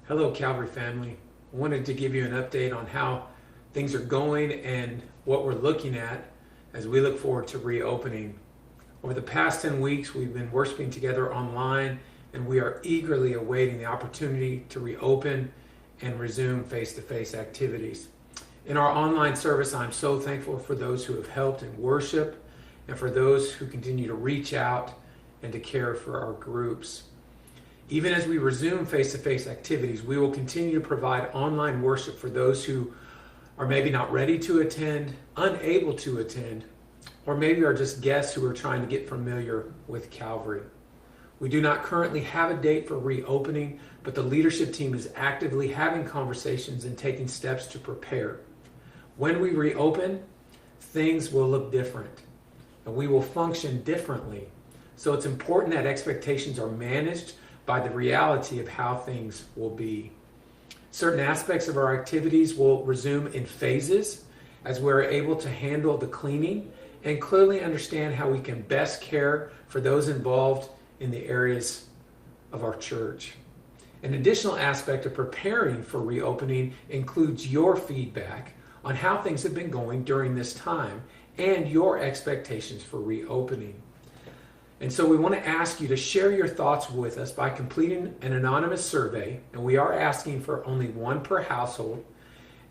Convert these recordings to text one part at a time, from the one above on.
Hello, Calvary family. I wanted to give you an update on how things are going and what we're looking at as we look forward to reopening. Over the past 10 weeks, we've been worshiping together online, and we are eagerly awaiting the opportunity to reopen and resume face-to-face activities. In our online service, I'm so thankful for those who have helped in worship and for those who continue to reach out and to care for our groups. Even as we resume face-to-face activities, we will continue to provide online worship for those who are maybe not ready to attend, unable to attend, or maybe are just guests who are trying to get familiar with Calvary. We do not currently have a date for reopening, but the leadership team is actively having conversations and taking steps to prepare. When we reopen, things will look different, and we will function differently. So it's important that expectations are managed by the reality of how things will be. Certain aspects of our activities will resume in phases as we're able to handle the cleaning and clearly understand how we can best care for those involved in the areas of our church. An additional aspect of preparing for reopening includes your feedback on how things have been going during this time and your expectations for reopening. And so we want to ask you to share your thoughts with us by completing an anonymous survey, and we are asking for only one per household.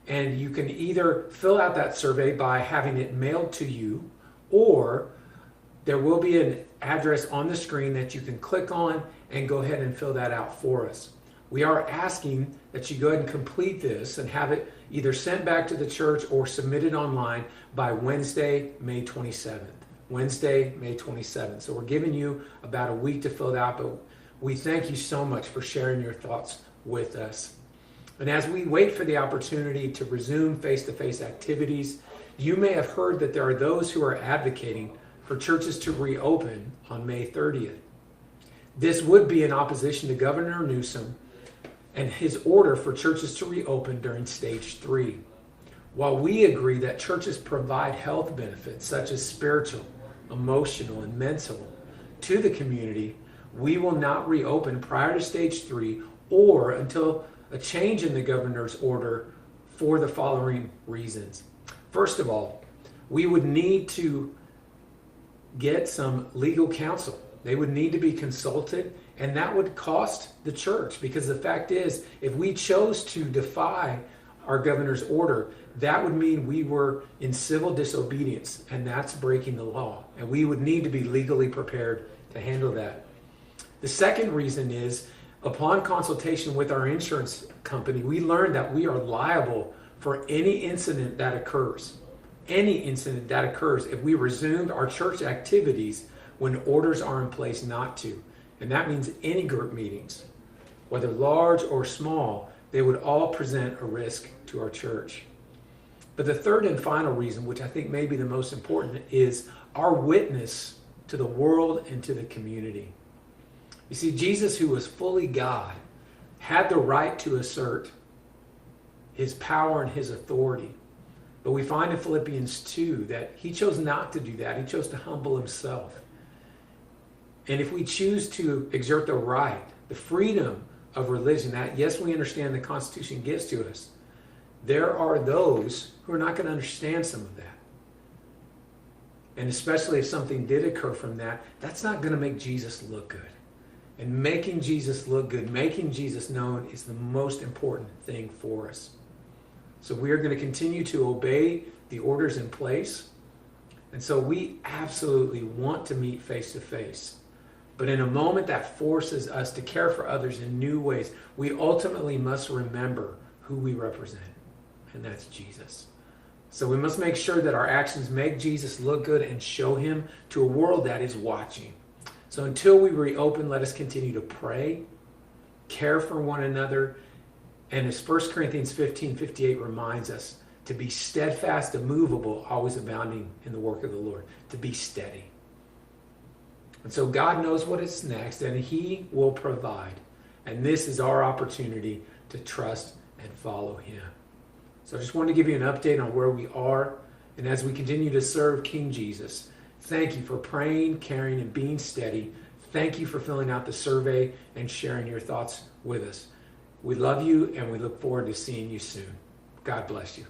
And you can either fill out that survey by having it mailed to you, or there will be an address on the screen that you can click on and go ahead and fill that out for us. We are asking that you go ahead and complete this and have it either sent back to the church or submitted online by Wednesday, May 27th. Wednesday, May 27th. So we're giving you about a week to fill it out, but we thank you so much for sharing your thoughts with us. And as we wait for the opportunity to resume face-to-face activities, you may have heard that there are those who are advocating for churches to reopen on May 30th. This would be in opposition to Governor Newsom and his order for churches to reopen during stage 3. While we agree that churches provide health benefits such as spiritual, emotional, and mental to the community, we will not reopen prior to stage 3 or until a change in the governor's order for the following reasons. First of all, we would need to get some legal counsel. They would need to be consulted, and that would cost the church, because the fact is, if we chose to defy our governor's order, that would mean we were in civil disobedience, and that's breaking the law. And we would need to be legally prepared to handle that. The second reason is, upon consultation with our insurance company, we learned that we are liable for any incident that occurs. Any incident that occurs if we resumed our church activities when orders are in place not to. And that means any group meetings, whether large or small, they would all present a risk to our church. But the third and final reason, which I think may be the most important, is our witness to the world and to the community. You see, Jesus, who was fully God, had the right to assert his power and his authority. But we find in Philippians 2 that he chose not to do that. He chose to humble himself. And if we choose to exert the right, the freedom of religion, that, yes, we understand the Constitution gives to us, there are those who are not going to understand some of that. And especially if something did occur from that, that's not going to make Jesus look good. And making Jesus look good, making Jesus known, is the most important thing for us. So we are going to continue to obey the orders in place. And so we absolutely want to meet face to face. But in a moment that forces us to care for others in new ways, we ultimately must remember who we represent, and that's Jesus. So we must make sure that our actions make Jesus look good and show him to a world that is watching. So until we reopen, let us continue to pray, care for one another, and as 1 Corinthians 15:58 reminds us, to be steadfast, immovable, always abounding in the work of the Lord, to be steady. And so God knows what is next, and he will provide. And this is our opportunity to trust and follow him. So I just wanted to give you an update on where we are. And as we continue to serve King Jesus, thank you for praying, caring, and being steady. Thank you for filling out the survey and sharing your thoughts with us. We love you and we look forward to seeing you soon. God bless you.